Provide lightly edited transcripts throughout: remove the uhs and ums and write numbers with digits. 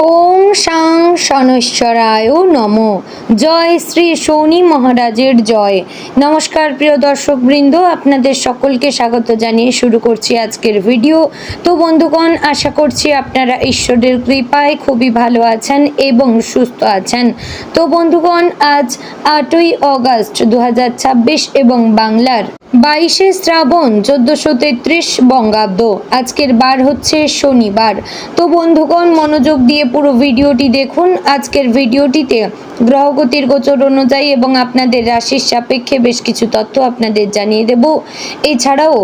ওং শাং শনৈশ্বরায় নমো। জয় শ্রী শনি মহারাজের জয়। নমস্কার প্রিয় দর্শক বৃন্দ, আপনাদের সকলকে স্বাগত জানিয়ে শুরু করছি আজকের ভিডিও। তো বন্ধুগণ, আশা করছি আপনারা ঈশ্বরের কৃপায় খুবই ভালো আছেন এবং সুস্থ আছেন। তো বন্ধুগণ, আজ 8ই অগস্ট 2026 এবং বাংলার 22শে শ্রাবণ 1433 বঙ্গাব্দ। আজকের বার হচ্ছে শনিবার। তো বন্ধুগণ, মনোযোগ দিয়ে পুরো ভিডিওটি দেখুন। আজকের ভিডিওটিতে গ্রহগতির গোচর অনুযায়ী এবং আপনাদের রাশির সাপেক্ষে বেশ কিছু তথ্য আপনাদের জানিয়ে দেব। এছাড়াও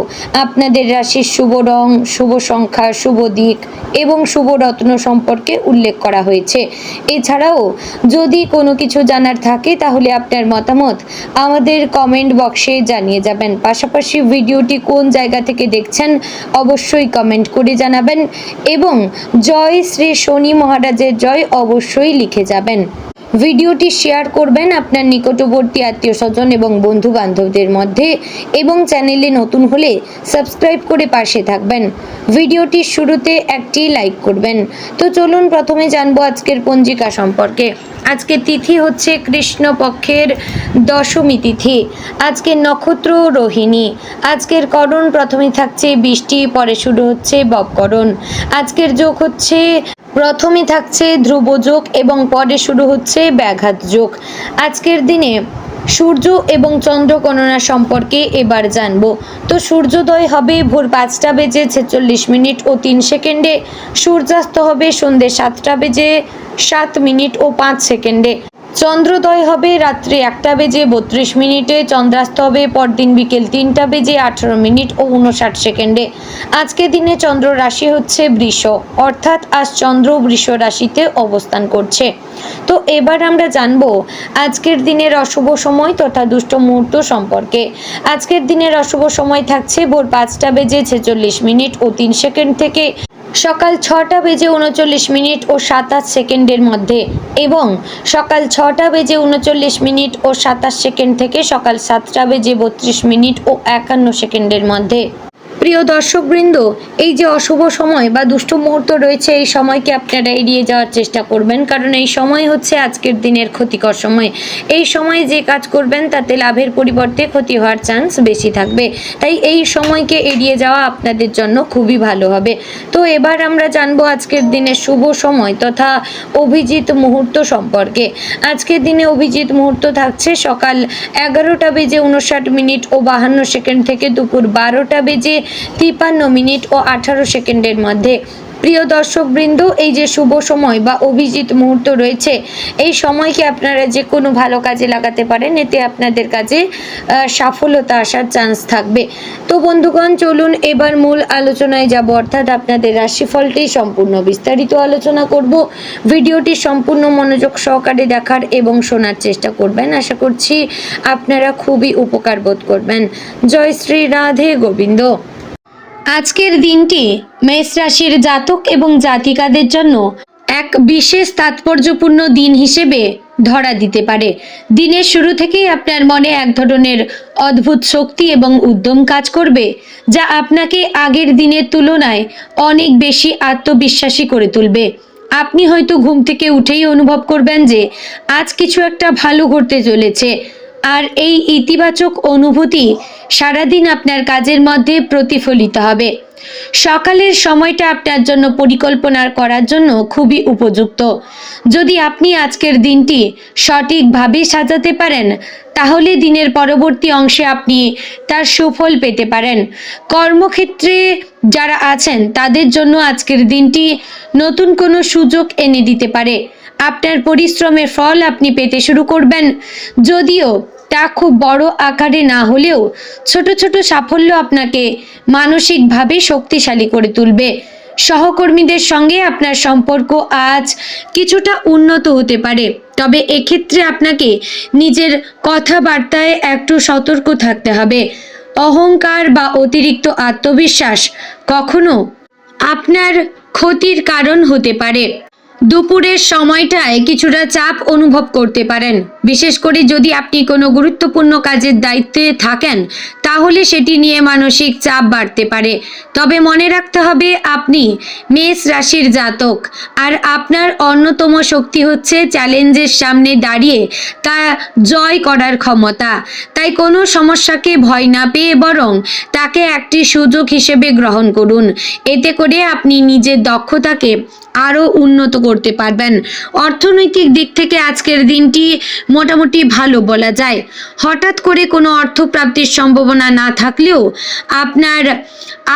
আপনাদের রাশির শুভ রং, শুভ সংখ্যা, শুভ দিক এবং শুভ রত্ন সম্পর্কে উল্লেখ করা হয়েছে। এছাড়াও যদি কোনো কিছু জানার থাকে তাহলে আপনার মতামত আমাদের কমেন্ট বক্সে জানিয়ে যাবেন। পাশাপাশি ভিডিওটি কোন জায়গা থেকে দেখছেন অবশ্যই কমেন্ট করে জানাবেন এবং জয় শ্রী শনি মহারাজের জয় অবশ্যই লিখে যাবেন। ভিডিওটি শেয়ার করবেন আপনার নিকটবর্তী আত্মীয় স্বজন এবং বন্ধু বান্ধবদের মধ্যে এবং চ্যানেলে নতুন হলে সাবস্ক্রাইব করে পাশে থাকবেন। ভিডিওটির শুরুতে একটি লাইক করবেন। তো চলুন প্রথমে জানবো আজকের পঞ্জিকা সম্পর্কে। আজকের তিথি হচ্ছে কৃষ্ণপক্ষের দশমী তিথি। আজকের নক্ষত্র রোহিণী। আজকের করণ প্রথমে থাকছে বৃষ্টি, পরে শুরু হচ্ছে ববকরণ। আজকের যোগ হচ্ছে প্রথমে থাকছে ধ্রুব যোগ এবং পরে শুরু হচ্ছে ব্যাঘাত যোগ। আজকের দিনে সূর্য এবং চন্দ্র গণনা সম্পর্কে এবার জানবো। তো সূর্যোদয় হবে ভোর 5টা বেজে 46 মিনিট ও 3 সেকেন্ডে। সূর্যাস্ত হবে সন্ধ্যে 7টা বেজে 7 মিনিট ও 5 সেকেন্ডে। চন্দ্রোদয় হবে রাত্রি 1টা বেজে 32 মিনিটে। চন্দ্রাস্ত হবে পরদিন বিকেল 3টা বেজে 18 মিনিট ও 59 সেকেন্ডে। আজকে দিনে চন্দ্র রাশি হচ্ছে বৃষ, অর্থাৎ আজ চন্দ্র বৃষ রাশিতে অবস্থান করছে। তো এবার আমরা জানবো আজকের দিনের অশুভ সময় তথা দুষ্ট মুহূর্ত সম্পর্কে। আজকের দিনের অশুভ সময় থাকছে ভোর 5টা বেজে 46 মিনিট ও 3 সেকেন্ড থেকে সকাল 6টা বেজে 39 মিনিট ও 27 সেকেন্ডের মধ্যে এবং সকাল 6টা বেজে 39 মিনিট ও 27 সেকেন্ড থেকে সকাল 7টা বেজে 32 মিনিট ও 51 সেকেন্ডের মধ্যে। প্রিয় দর্শকবৃন্দ, এই যে অশুভ সময় বা দুষ্ট মুহূর্ত রয়েছে, এই সময়কে আপনারা এড়িয়ে যাওয়ার চেষ্টা করবেন, কারণ এই সময় হচ্ছে আজকের দিনের ক্ষতিকর সময়। এই সময়ে যে কাজ করবেন তাতে লাভের পরিবর্তে ক্ষতি হওয়ার চান্স বেশি থাকবে, তাই এই সময়কে এড়িয়ে যাওয়া আপনাদের জন্য খুবই ভালো হবে। তো এবার আমরা জানবো আজকের দিনের শুভ সময় তথা অভিজিৎ মুহূর্ত সম্পর্কে। আজকের দিনে অভিজিৎ মুহূর্ত থাকছে সকাল 11টা বেজে 59 মিনিট ও 52 সেকেন্ড থেকে দুপুর 12টা বেজে 53 মিনিট ও 18 সেকেন্ডের মধ্যে। প্রিয় দর্শকবৃন্দ, এই যে শুভ সময় বা অভিজিৎ মুহূর্ত রয়েছে, এই সময়কে আপনারা যে কোনো ভালো কাজে লাগাতে পারেন, এতে আপনাদের কাজে সফলতা আসার চান্স থাকবে। তো বন্ধুগণ, চলুন এবার মূল আলোচনায় যাব, অর্থাৎ আপনাদের রাশিফলটি সম্পূর্ণ বিস্তারিত আলোচনা করব। ভিডিওটি সম্পূর্ণ মনোযোগ সহকারে দেখার এবং শোনার চেষ্টা করবেন। আশা করছি আপনারা খুবই উপকার বোধ করবেন। জয় শ্রী রাধে গোবিন্দ। আজকের দিনটি মেষ রাশির জাতক এবং জাতিকাদের জন্য এক বিশেষ তাৎপর্যপূর্ণ দিন হিসেবে ধরা দিতে পারে। দিনের শুরু থেকেই আপনার মনে এক ধরনের অদ্ভুত শক্তি এবং উদ্যম কাজ করবে, যা আপনাকে আগের দিনের তুলনায় অনেক বেশি আত্মবিশ্বাসী করে তুলবে। আপনি হয়তো ঘুম থেকে উঠেই অনুভব করবেন যে আজ কিছু একটা ভালো ঘটতে চলেছে, আর এই ইতিবাচক অনুভূতি সারাদিন আপনার কাজের মধ্যে প্রতিফলিত হবে। সকালের সময়টা আপনার জন্য পরিকল্পনা করার জন্য খুবই উপযুক্ত। যদি আপনি আজকের দিনটি সঠিকভাবে সাজাতে পারেন, তাহলে দিনের পরবর্তী অংশে আপনি তার সুফল পেতে পারেন। কর্মক্ষেত্রে যারা আছেন তাদের জন্য আজকের দিনটি নতুন কোনো সুযোগ এনে দিতে পারে। আপনার পরিশ্রমের ফল আপনি পেতে শুরু করবেন, যদিও তা খুব বড় আকারে না হলেও ছোট ছোট সাফল্য আপনাকে মানসিকভাবে শক্তিশালী করে তুলবে। সহকর্মীদের সঙ্গে আপনার সম্পর্ক আজ কিছুটা উন্নত হতে পারে, তবে এক্ষেত্রে আপনাকে নিজের কথাবার্তায় একটু সতর্ক থাকতে হবে। অহংকার বা অতিরিক্ত আত্মবিশ্বাস কখনো আপনার ক্ষতির কারণ হতে পারে। দুপুরের সময়টায় কিছুটা চাপ অনুভব করতে পারেন, বিশেষ করে যদি আপনি কোনো গুরুত্বপূর্ণ কাজের দায়িত্বে থাকেন তাহলে সেটি নিয়ে মানসিক চাপ বাড়তে পারে। তবে মনে রাখতে হবে আপনি মেষ রাশির জাতক, আর আপনার অন্যতম শক্তি হচ্ছে চ্যালেঞ্জের সামনে দাঁড়িয়ে তা জয় করার ক্ষমতা। তাই কোনো সমস্যাকে ভয় না পেয়ে বরং তাকে একটি সুযোগ হিসেবে গ্রহণ করুন। এতে করে আপনি নিজের দক্ষতাকে আরও উন্নত করতে পারবেন। অর্থনৈতিক দিক থেকে আজকের দিনটি মোটামুটি ভালো বলা যায়। হঠাৎ করে কোনো অর্থপ্রাপ্তির সম্ভাবনা না থাকলেও আপনার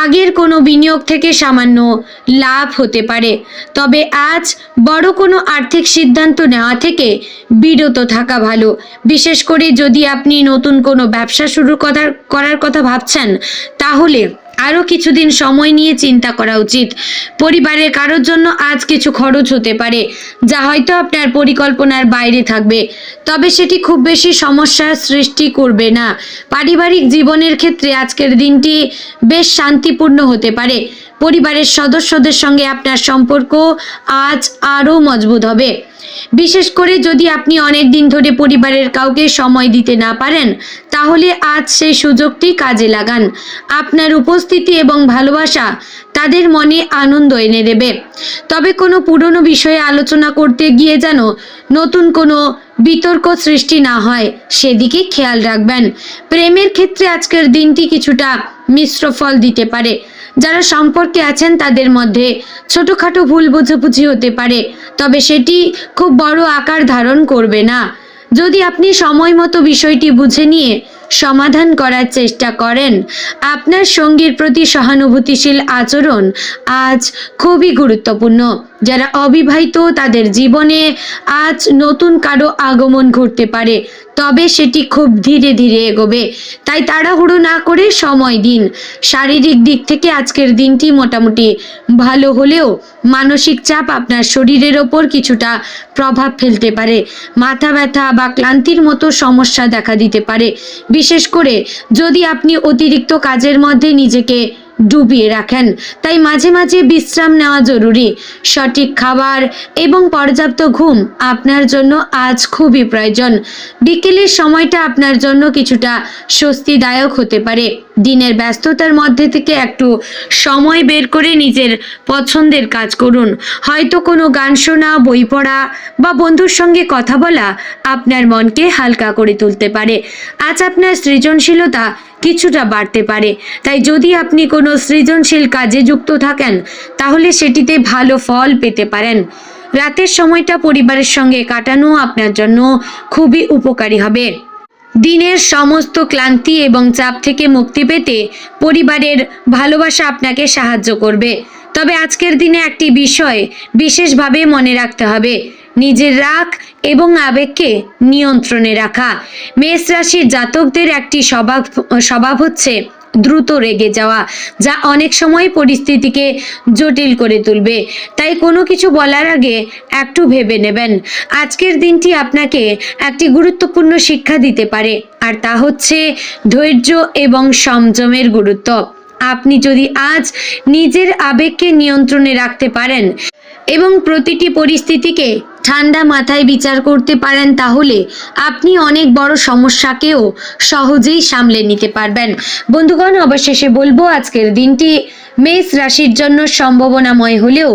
আগের কোনো বিনিয়োগ থেকে সামান্য লাভ হতে পারে। তবে আজ বড় কোনো আর্থিক সিদ্ধান্ত নেওয়া থেকে বিরত থাকা ভালো। বিশেষ করে যদি আপনি নতুন কোনো ব্যবসা শুরু করার কথা ভাবছেন তাহলে আরও কিছুদিন সময় নিয়ে চিন্তা করা উচিত। পরিবারের কারোর জন্য আজ কিছু খরচ হতে পারে যা হয়তো আপনার পরিকল্পনার বাইরে থাকবে, তবে সেটি খুব বেশি সমস্যার সৃষ্টি করবে না। পারিবারিক জীবনের ক্ষেত্রে আজকের দিনটি বেশ শান্তিপূর্ণ হতে পারে। পরিবারের সদস্যদের সঙ্গে আপনার সম্পর্ক আজ আরও মজবুত হবে। বিশেষ করে যদি আপনি অনেক দিন ধরে পরিবারের কাউকে সময় দিতে না পারেন তাহলে আজ সেই সুযোগটি কাজে লাগান। আপনার উপস্থিতি এবং ভালোবাসা তাদের মনে আনন্দ এনে দেবে। তবে কোনো পুরনো বিষয়ে আলোচনা করতে গিয়ে যেন নতুন কোনো বিতর্ক সৃষ্টি না হয় সেদিকে খেয়াল রাখবেন। প্রেমের ক্ষেত্রে আজকের দিনটি কিছুটা মিশ্র ফল দিতে পারে। যারা সম্পর্কে আছেন তাদের মধ্যে ছোটখাটো ভুল বোঝাবুঝি হতে পারে, তবে সেটি খুব বড় আকার ধারণ করবে না। যদি আপনি সময় মতো বিষয়টি বুঝে নিয়ে সমাধান করার চেষ্টা করেন। আপনার সঙ্গীর প্রতি সহানুভূতিশীল আচরণ আজ খুবই গুরুত্বপূর্ণ। যারা অবিবাহিত তাদের জীবনে আজ নতুন কারো আগমন ঘটতে পারে, তবে সেটি খুব ধীরে ধীরে এগোবে। তাই তাড়াহুড়ো না করে সময় দিন। শারীরিক দিক থেকে আজকের দিনটি মোটামুটি ভালো হলেও মানসিক চাপ আপনার শরীরের ওপর কিছুটা প্রভাব ফেলতে পারে। মাথা ব্যথা বা ক্লান্তির মতো সমস্যা দেখা দিতে পারে, বিশেষ করে যদি আপনি অতিরিক্ত কাজের মধ্যে নিজেকে ডুবিয়ে রাখেন। তাই মাঝে মাঝে বিশ্রাম নেওয়া জরুরি। সঠিক খাবার এবং পর্যাপ্ত ঘুম আপনার জন্য আজ খুবই প্রয়োজন। বিকেলের সময়টা আপনার জন্য কিছুটা স্বস্তিদায়ক হতে পারে। দিনের ব্যস্ততার মধ্যে থেকে একটু সময় বের করে নিজের পছন্দের কাজ করুন। হয়তো কোনো গান শোনা, বই পড়া বা বন্ধুর সঙ্গে কথা বলা আপনার মনকে হালকা করে তুলতে পারে। আজ আপনার সৃজনশীলতা কিছুটা বাড়তে পারে। তাই যদি আপনি কোনো সৃজনশীল কাজে যুক্ত থাকেন তাহলে সেটিতে ভালো ফল পেতে পারেন। রাতের সময়টা পরিবারের সঙ্গে কাটানো আপনার জন্য খুবই উপকারী হবে। দিনের সমস্ত ক্লান্তি এবং চাপ থেকে মুক্তি পেতে পরিবারের ভালোবাসা আপনাকে সাহায্য করবে। তবে আজকের দিনে একটি বিষয় বিশেষভাবে মনে রাখতে হবে, নিজের রাগ এবং আবেগকে নিয়ন্ত্রণে রাখা। মেষ রাশির জাতকদের একটি স্বভাব হচ্ছে দ্রুত রেগে যাওয়া, যা অনেক সময় পরিস্থিতিকে জটিল করে তুলবে। তাই কোনো কিছু বলার আগে একটু ভেবে নেবেন। আজকের দিনটি আপনাকে একটি গুরুত্বপূর্ণ শিক্ষা দিতে পারে, আর তা হচ্ছে ধৈর্য এবং সংযমের গুরুত্ব। আপনি যদি আজ নিজের আবেগকে নিয়ন্ত্রণে রাখতে পারেন এবং প্রতিটি পরিস্থিতিকে ঠান্ডা মাথায় বিচার করতে পারেন তাহলে আপনি অনেক বড় সমস্যাকেও সহজেই সামলে নিতে পারবেন। বন্ধুগণ, অবশেষে বলবো আজকের দিনটি মেষ রাশির জন্য সম্ভাবনাময় হলেও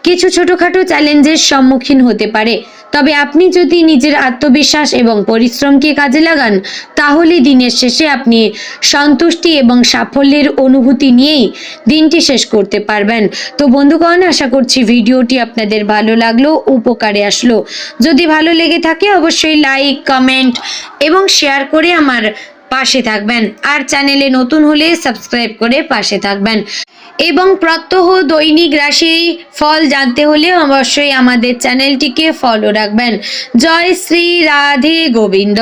কিছু ছোটখাটো চ্যালেঞ্জের সম্মুখীন হতে পারে। তবে আপনি যদি নিজের আত্মবিশ্বাস এবং পরিশ্রমকে কাজে লাগান তাহলে দিনের শেষে আপনি সন্তুষ্টি এবং সাফল্যের অনুভূতি নিয়েই দিনটি শেষ করতে পারবেন। তো বন্ধুগণ, আশা করছি ভিডিওটি আপনাদের ভালো লাগলো, উপকারে আসলো। যদি ভালো লেগে থাকে অবশ্যই লাইক, কমেন্ট এবং শেয়ার করে আমার পাশে থাকবেন। আর চ্যানেলে নতুন হলে সাবস্ক্রাইব করে পাশে থাকবেন। এবং প্রত্যহ দৈনিক রাশি ফল জানতে হলে অবশ্যই আমাদের চ্যানেলটিকে ফলো রাখবেন। জয় শ্রী রাধে গোবিন্দ।